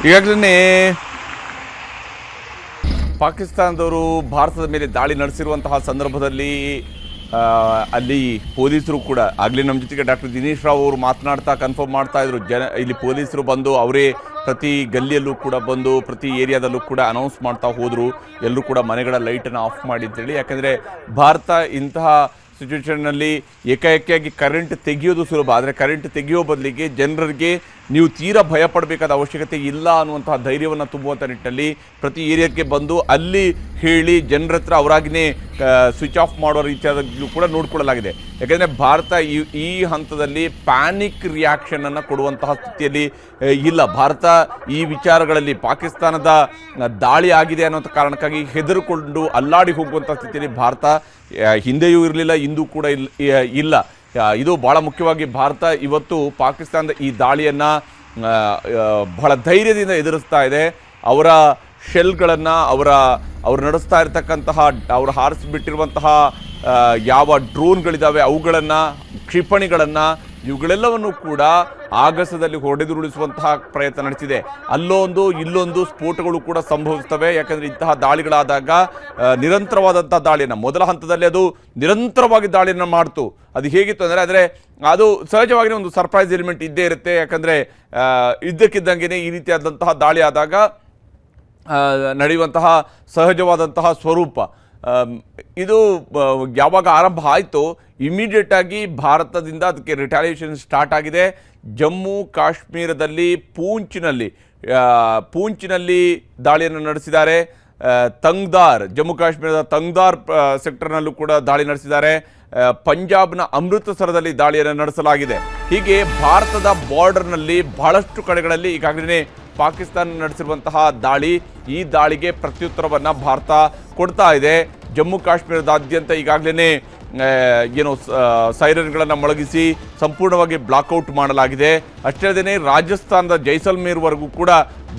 ಈಗಾಗಲೇ ಪಾಕಿಸ್ತಾನದವರು ಭಾರತದ ಮೇಲೆ ದಾಳಿ ನಡೆಸಿರುವಂತಹ ಸಂದರ್ಭದಲ್ಲಿ ಅಲ್ಲಿ ಪೊಲೀಸರು ಕೂಡ ಆಗಲೇ ನಮ್ಮ ಜೊತೆಗೆ ಡಾಕ್ಟರ್ ದಿನೇಶ್ ರಾವ್ ಅವರು ಮಾತನಾಡ್ತಾ ಕನ್ಫರ್ಮ್ ಮಾಡ್ತಾ ಇದ್ರು. ಇಲ್ಲಿ ಪೊಲೀಸರು ಬಂದು ಅವರೇ ಪ್ರತಿ ಗಲ್ಲಿಯಲ್ಲೂ ಕೂಡ ಬಂದು ಪ್ರತಿ ಏರಿಯಾದಲ್ಲೂ ಕೂಡ ಅನೌನ್ಸ್ ಮಾಡ್ತಾ ಹೋದರು, ಎಲ್ಲರೂ ಕೂಡ ಮನೆಗಳ ಲೈಟನ್ನು ಆಫ್ ಮಾಡಿ ಅಂತೇಳಿ. ಯಾಕೆಂದರೆ ಭಾರತ ಇಂತಹ ಸಿಚುವೇಷನ್ನಲ್ಲಿ ಏಕಾಏಕಿಯಾಗಿ ಕರೆಂಟ್ ತೆಗೆಯೋದು ಸುಲಭ, ಆದರೆ ಕರೆಂಟ್ ತೆಗೆಯೋ ಬದಲಿಗೆ ಜನರಿಗೆ ನೀವು ತೀರಾ ಭಯಪಡಬೇಕಾದ ಅವಶ್ಯಕತೆ ಇಲ್ಲ ಅನ್ನುವಂತಹ ಧೈರ್ಯವನ್ನು ತುಂಬುವಂಥ ನಿಟ್ಟಿನಲ್ಲಿ ಪ್ರತಿ ಏರಿಯಾಕ್ಕೆ ಬಂದು ಅಲ್ಲಿ ಹೇಳಿ ಜನರ ಹತ್ರ ಅವರಾಗಿಯೇ ಸ್ವಿಚ್ ಆಫ್ ಮಾಡೋ ರೀತಿಯಾದಲ್ಲೂ ಕೂಡ ನೋಡಿಕೊಳ್ಳಲಾಗಿದೆ. ಯಾಕೆಂದರೆ ಭಾರತ ಈ ಹಂತದಲ್ಲಿ ಪ್ಯಾನಿಕ್ ರಿಯಾಕ್ಷನನ್ನು ಕೊಡುವಂತಹ ಸ್ಥಿತಿಯಲ್ಲಿ ಇಲ್ಲ. ಭಾರತ ಈ ವಿಚಾರಗಳಲ್ಲಿ ಪಾಕಿಸ್ತಾನದ ದಾಳಿ ಆಗಿದೆ ಅನ್ನೋಂಥ ಕಾರಣಕ್ಕಾಗಿ ಹೆದರಿಕೊಂಡು ಅಲ್ಲಾಡಿ ಹೋಗುವಂಥ ಸ್ಥಿತಿಯಲ್ಲಿ ಭಾರತ ಹಿಂದೆಯೂ ಇರಲಿಲ್ಲ, ಇಂದು ಕೂಡ ಇಲ್ಲ. ಇದು ಭಾಳ ಮುಖ್ಯವಾಗಿ ಭಾರತ ಇವತ್ತು ಪಾಕಿಸ್ತಾನದ ಈ ದಾಳಿಯನ್ನು ಬಹಳ ಧೈರ್ಯದಿಂದ ಎದುರಿಸ್ತಾ ಇದೆ. ಅವರ ಶೆಲ್ಗಳನ್ನು ಅವರು ನಡೆಸ್ತಾ ಇರತಕ್ಕಂತಹ ಅವರು ಹಾರಿಸಿಬಿಟ್ಟಿರುವಂತಹ ಯಾವ ಡ್ರೋನ್ಗಳಿದ್ದಾವೆ ಅವುಗಳನ್ನು, ಕ್ಷಿಪಣಿಗಳನ್ನು, ಇವುಗಳೆಲ್ಲವನ್ನು ಕೂಡ ಆಗಸದಲ್ಲಿ ಹೊಡೆದುರುಳಿಸುವಂತಹ ಪ್ರಯತ್ನ ನಡೆಸಿದೆ. ಅಲ್ಲೊಂದು ಇಲ್ಲೊಂದು ಸ್ಫೋಟಗಳು ಕೂಡ ಸಂಭವಿಸ್ತವೆ. ಯಾಕಂದರೆ ಇಂತಹ ದಾಳಿಗಳಾದಾಗ ನಿರಂತರವಾದಂಥ ದಾಳಿಯನ್ನು, ಮೊದಲ ಹಂತದಲ್ಲಿ ಅದು ನಿರಂತರವಾಗಿ ದಾಳಿಯನ್ನು ಮಾಡ್ತು. ಅದು ಹೇಗಿತ್ತು ಅಂದರೆ ಅದು ಸಹಜವಾಗಿ ಒಂದು ಸರ್ಪ್ರೈಸ್ ಎಲಿಮೆಂಟ್ ಇದ್ದೇ ಇರುತ್ತೆ. ಯಾಕಂದರೆ ಇದ್ದಕ್ಕಿದ್ದಂಗೆ ಈ ರೀತಿಯಾದಂತಹ ದಾಳಿ ಆದಾಗ ನಡೆಯುವಂತಹ ಸಹಜವಾದಂತಹ ಸ್ವರೂಪ ಇದು ಯಾವಾಗ ಆರಂಭ ಆಯಿತು ಇಮಿಡಿಯೇಟಾಗಿ ಭಾರತದಿಂದ ಅದಕ್ಕೆ ರಿಟಾಲಿಯೇಷನ್ ಸ್ಟಾರ್ಟ್ ಆಗಿದೆ. ಜಮ್ಮು ಕಾಶ್ಮೀರದಲ್ಲಿ ಪೂಂಚ್ನಲ್ಲಿ ದಾಳಿಯನ್ನು ನಡೆಸಿದ್ದಾರೆ. ತಂಗ್ದಾರ್, ಜಮ್ಮು ಕಾಶ್ಮೀರದ ತಂಗ್ದಾರ್ ಸೆಕ್ಟರ್ನಲ್ಲೂ ಕೂಡ ದಾಳಿ ನಡೆಸಿದ್ದಾರೆ. ಪಂಜಾಬ್ನ ಅಮೃತಸರದಲ್ಲಿ ದಾಳಿಯನ್ನು ನಡೆಸಲಾಗಿದೆ. ಹೀಗೆ ಭಾರತದ ಬಾರ್ಡರ್ನಲ್ಲಿ ಬಹಳಷ್ಟು ಕಡೆಗಳಲ್ಲಿ ಈಗಾಗಲೇ ಪಾಕಿಸ್ತಾನ ನಡೆಸಿರುವಂತಹ ಈ ದಾಳಿಗೆ ಪ್ರತ್ಯುತ್ತರವನ್ನು ಭಾರತ ಕೊಡ್ತಾ ಇದೆ. ಜಮ್ಮು ಕಾಶ್ಮೀರದಾದ್ಯಂತ ಈಗಾಗಲೇ ಸೈರನ್ಗಳನ್ನು ಮೊಳಗಿಸಿ ಸಂಪೂರ್ಣವಾಗಿ ಬ್ಲಾಕ್ಔಟ್ ಮಾಡಲಾಗಿದೆ. ಅಷ್ಟೇ ಅಲ್ಲದೆ ರಾಜಸ್ಥಾನದ ಜೈಸಲ್ಮೇರ್ವರೆಗೂ ಕೂಡ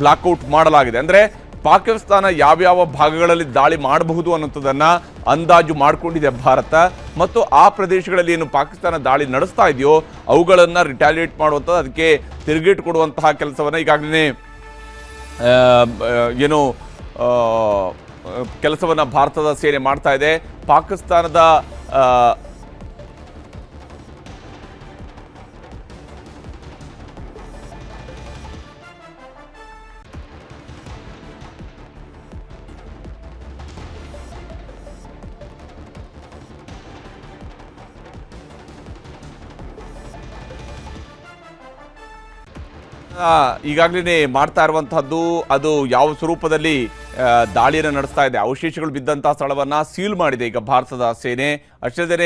ಬ್ಲಾಕ್ಔಟ್ ಮಾಡಲಾಗಿದೆ. ಅಂದರೆ ಪಾಕಿಸ್ತಾನ ಯಾವ್ಯಾವ ಭಾಗಗಳಲ್ಲಿ ದಾಳಿ ಮಾಡಬಹುದು ಅನ್ನೋಂಥದ್ದನ್ನು ಅಂದಾಜು ಮಾಡಿಕೊಂಡಿದೆ ಭಾರತ. ಮತ್ತು ಆ ಪ್ರದೇಶಗಳಲ್ಲಿ ಏನು ಪಾಕಿಸ್ತಾನ ದಾಳಿ ನಡೆಸ್ತಾ ಇದೆಯೋ ಅವುಗಳನ್ನು ರಿಟಾಲಿಯೇಟ್ ಮಾಡುವಂಥದ್ದು, ಅದಕ್ಕೆ ತಿರುಗೇಟು ಕೊಡುವಂತಹ ಕೆಲಸವನ್ನು ಈಗಾಗಲೇ ಕೆಲಸವನ್ನು ಭಾರತದ ಸೇನೆ ಮಾಡ್ತಾ ಇದೆ. ಪಾಕಿಸ್ತಾನದ ಈಗಾಗಲೇ ಮಾಡ್ತಾ ಇರುವಂತಹದ್ದು ಅದು ಯಾವ ಸ್ವರೂಪದಲ್ಲಿ ದಾಳಿಯನ್ನು ನಡೆಸ್ತಾ ಇದೆ, ಅವಶೇಷಗಳು ಬಿದ್ದಂತಹ ಸ್ಥಳವನ್ನು ಸೀಲ್ ಮಾಡಿದೆ ಈಗ ಭಾರತದ ಸೇನೆ. ಅಷ್ಟೇ